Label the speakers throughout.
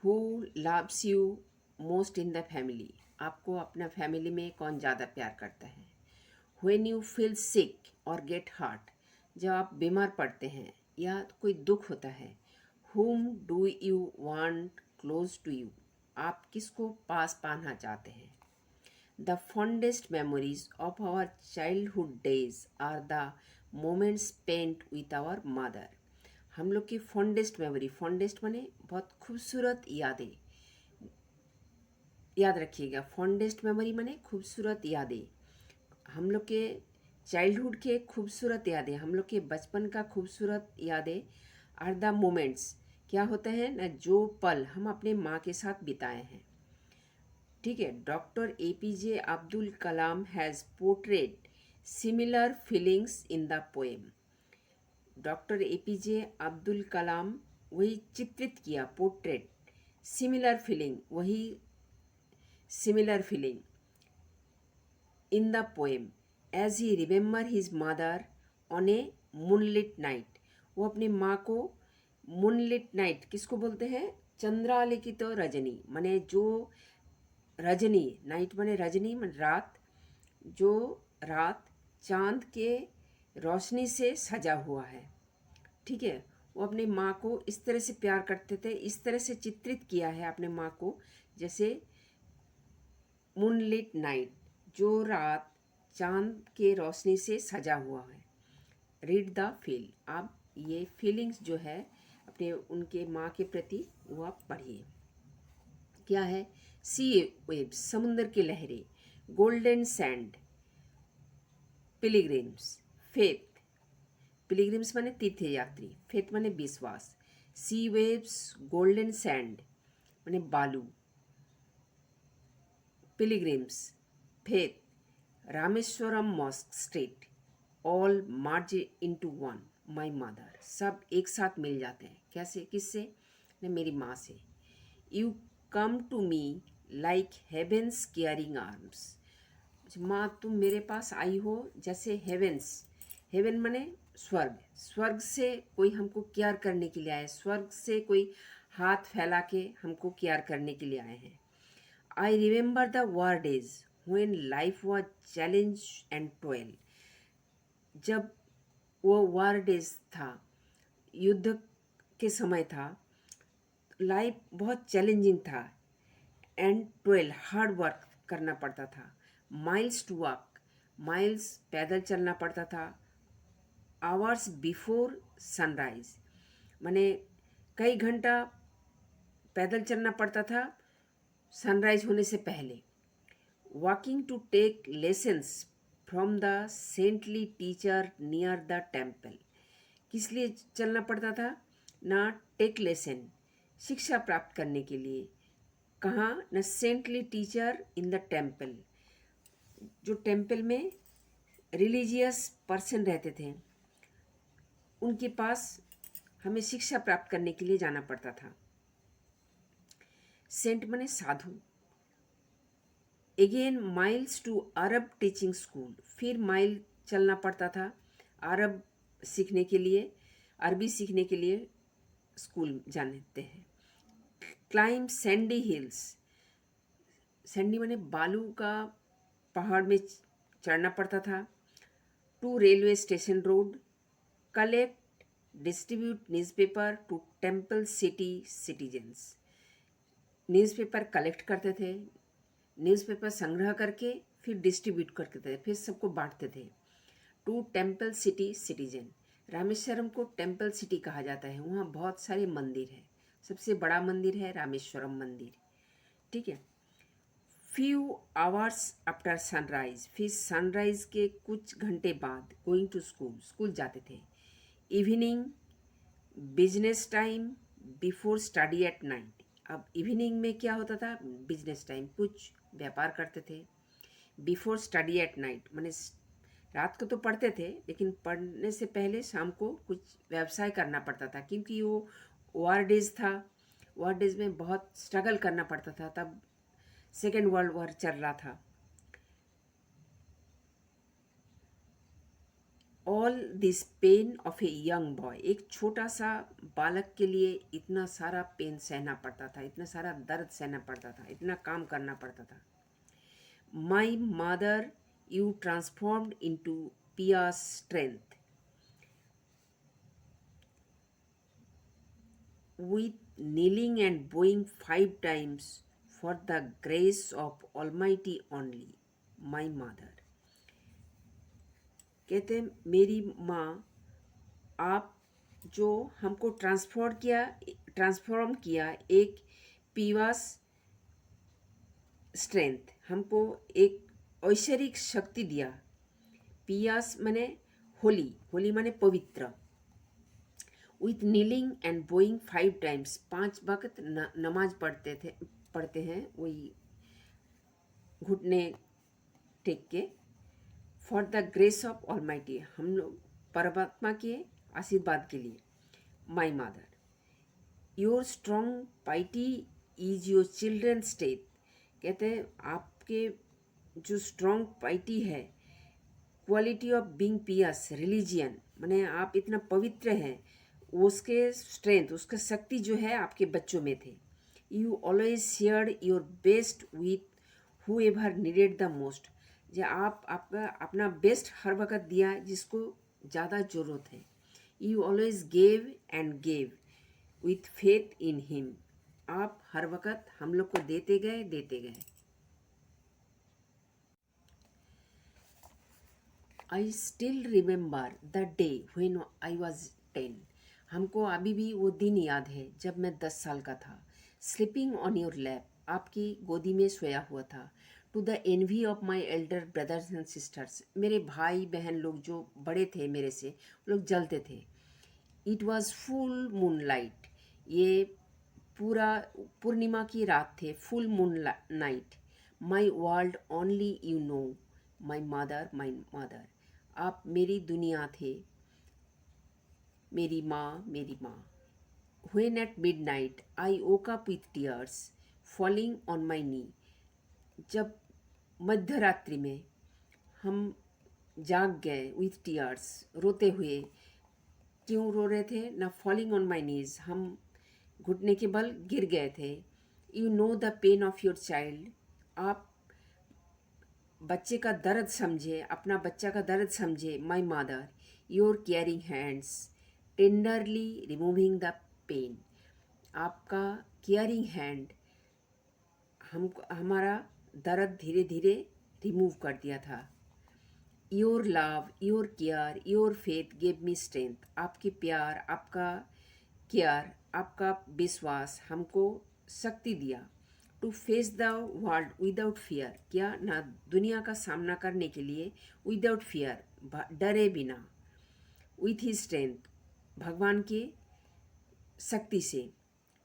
Speaker 1: Who loves you most in the family? आपको अपना family में कौन ज़्यादा प्यार करता है? व्हेन यू फील सिक और गेट हर्ट? जब आप बीमार पड़ते हैं या कोई दुख होता है। whom do you want close to you? आप किसको पास पाना चाहते हैं? The fondest memories of our childhood days are the moments spent with our mother. हम लोग की फॉन्डेस्ट मेमोरी, फॉन्डेस्ट माने बहुत खूबसूरत यादें। याद रखिएगा, फॉन्डेस्ट मेमोरी माने खूबसूरत यादें। हम लोग के चाइल्डहुड के खूबसूरत यादें, हम लोग के बचपन का खूबसूरत यादें आर द मोमेंट्स। क्या होता है ना, जो पल हम अपने माँ के साथ बिताए हैं। ठीक है। Doctor APJ Abdul Kalam has portrayed similar feelings in the poem. Doctor APJ Abdul Kalam वही चित्रित किया, पोर्ट्रेट, सिमिलर फीलिंग, वही similar feeling in the poem as he remember his mother on a moonlit night. वो अपनी माँ को मूनलिट नाइट किसको बोलते हैं? चंद्रालिखित रजनी, माने जो रजनी, नाइट माने रजनी माने रात, जो रात चांद के रोशनी से सजा हुआ है। ठीक है। वो अपने माँ को इस तरह से प्यार करते थे, इस तरह से चित्रित किया है अपने माँ को, जैसे मूनलिट नाइट, जो रात चांद के रोशनी से सजा हुआ है। Read the feel. आप ये फीलिंग्स जो है अपने उनके माँ के प्रति, वो आप पढ़िए। क्या है? सी वेव्स, समुद्र की लहरें। Golden sand, pilgrims, faith. Pilgrims माने तीर्थ यात्री, फेथ माने विश्वास। सी वेव्स, गोल्डन सैंड माने बालू, pilgrims, faith, Rameswaram mosque street, all merge into one, my mother. सब एक साथ मिल जाते हैं। कैसे? किससे? ने मेरी माँ से। You come to me like heaven's caring arms. माँ, तुम मेरे पास आई हो जैसे हेवेंस, हेवन माने स्वर्ग, स्वर्ग से कोई हमको केयर करने के लिए आए, स्वर्ग से कोई हाथ फैला के हमको केयर करने के लिए आए हैं। I remember the war days when life was challenge and toil। जब वो war days था, युद्ध के समय था, लाइफ बहुत चैलेंजिंग था, एंड 12 हार्ड वर्क करना पड़ता था। माइल्स टू वॉक, माइल्स पैदल चलना पड़ता था। आवर्स बिफोर सनराइज माने कई घंटा पैदल चलना पड़ता था सनराइज होने से पहले। Walking to take lessons from the saintly teacher near the temple. किस लिए चलना पड़ता था? ना टेक लेसन, शिक्षा प्राप्त करने के लिए। कहाँ? न saintly teacher in the temple, जो टेम्पल में रिलीजियस पर्सन रहते थे, उनके पास हमें शिक्षा प्राप्त करने के लिए जाना पड़ता था। सेंट माने साधु। Again miles to Arab teaching school, फिर माइल चलना पड़ता था अरब सीखने के लिए, अरबी सीखने के लिए स्कूल जाते हैं। क्लाइम सैंडी हिल्स, सैंडी माने बालू का पहाड़ में चढ़ना पड़ता था। To railway station road, collect distribute newspaper to temple city citizens. Newspaper collect करते थे, न्यूज़पेपर संग्रह करके फिर डिस्ट्रीब्यूट करते थे, फिर सबको बांटते थे। To temple city citizen, Rameswaram को टेम्पल सिटी कहा जाता है। वहाँ बहुत सारे मंदिर हैं, सबसे बड़ा मंदिर है रामेश्वरम मंदिर। ठीक है। फ्यू आवर्स आफ्टर सनराइज, फिर सनराइज के कुछ घंटे बाद गोइंग टू स्कूल, स्कूल जाते थे। Evening, business time, before study at night. अब इवनिंग में क्या होता था? बिजनेस टाइम, कुछ व्यापार करते थे। बिफोर स्टडी एट नाइट माने रात को तो पढ़ते थे, लेकिन पढ़ने से पहले शाम को कुछ व्यवसाय करना पड़ता था, क्योंकि वो वार डेज था। वार डेज में बहुत स्ट्रगल करना पड़ता था, तब सेकेंड वर्ल्ड वॉर चल रहा था। All this pain of a young boy, एक छोटा सा बालक के लिए इतना सारा पेन सहना पड़ता था, इतना सारा दर्द सहना पड़ता था, इतना काम करना पड़ता था. My mother, you transformed into पिया's strength with kneeling and bowing 5 times for the grace of Almighty only, my mother. कहते मेरी माँ, आप जो हमको ट्रांसफॉर्म किया एक पीवास स्ट्रेंथ, हमको एक ऐश्वरिक शक्ति दिया. पियास माने होली, होली माने पवित्र. With kneeling and Boeing 5 times, 5 वक्त नमाज पढ़ते हैं, वही घुटने टेक के. For the grace of almighty, हम लोग परमात्मा के आशीर्वाद के लिए. माई mother, your strong पाइटी is your children state. कहते हैं आपके जो स्ट्रॉन्ग पाइटी है, quality of being Paes religion, माने आप इतना पवित्र हैं, उसके स्ट्रेंथ, उसका शक्ति जो है आपके बच्चों में थे. You always shared your best with who ever needed the most. जो आप आपका अपना बेस्ट हर वक्त दिया जिसको ज़्यादा ज़रूरत है. You always gave and gave with faith in him. आप हर वक्त हम लोग को देते गए. I still remember the day when I was 10. हमको अभी भी वो दिन याद है जब मैं 10 साल का था. स्लीपिंग ऑन योर लैप, आपकी गोदी में सोया हुआ था. To the envy of my elder brothers and sisters, मेरे भाई बहन लोग जो बड़े थे मेरे से, लोग जलते थे. It was full moon light, ये पूरा पूर्णिमा की रात थे. Full moon night. My world only you know, my mother. आप मेरी दुनिया थे, मेरी माँ. When at midnight I woke up with tears falling on my knee. जब मध्य रात्रि में हम जाग गए with tears, रोते हुए. क्यों रो रहे थे ना? falling on my knees, हम घुटने के बल गिर गए थे. You know the pain of your child. आप बच्चे का दर्द समझे, अपना बच्चा का दर्द समझे. My mother, your caring hands tenderly removing the pain. आपका केयरिंग हैंड हमारा दर्द धीरे धीरे रिमूव कर दिया था. Your love, your care, your faith gave me strength. आपके प्यार, आपका केयर, आपका विश्वास हमको शक्ति दिया. To face the world without fear, क्या ना दुनिया का सामना करने के लिए विदाउट फियर, डरे बिना. विथ ही स्ट्रेंथ, भगवान के शक्ति से.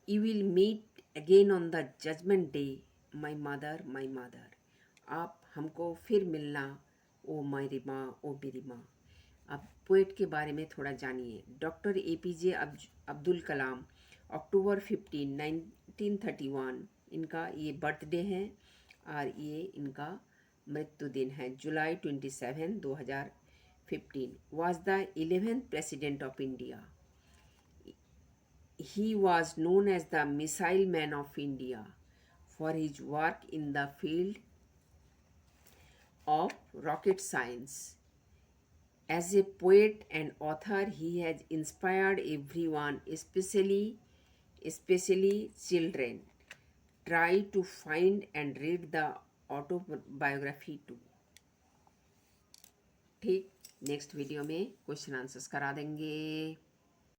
Speaker 1: You will meet again on the judgment day, my mother. आप हमको फिर मिलना, ओ मेरी माँ, ओ मेरी माँ. अब पोएट के बारे में थोड़ा जानिए. डॉक्टर APJ अब्दुल कलाम, अक्टूबर 15, 1931 इनका ये बर्थडे है, और ये इनका मृत्यु दिन है जुलाई 27, 2015. Was the 11th president of India. He was known as the Missile Man of India for his work in the field of rocket science. As a poet and author, he has inspired everyone, especially children. Try to find and read the autobiography too. ठीक, next video में question answers करा देंगे.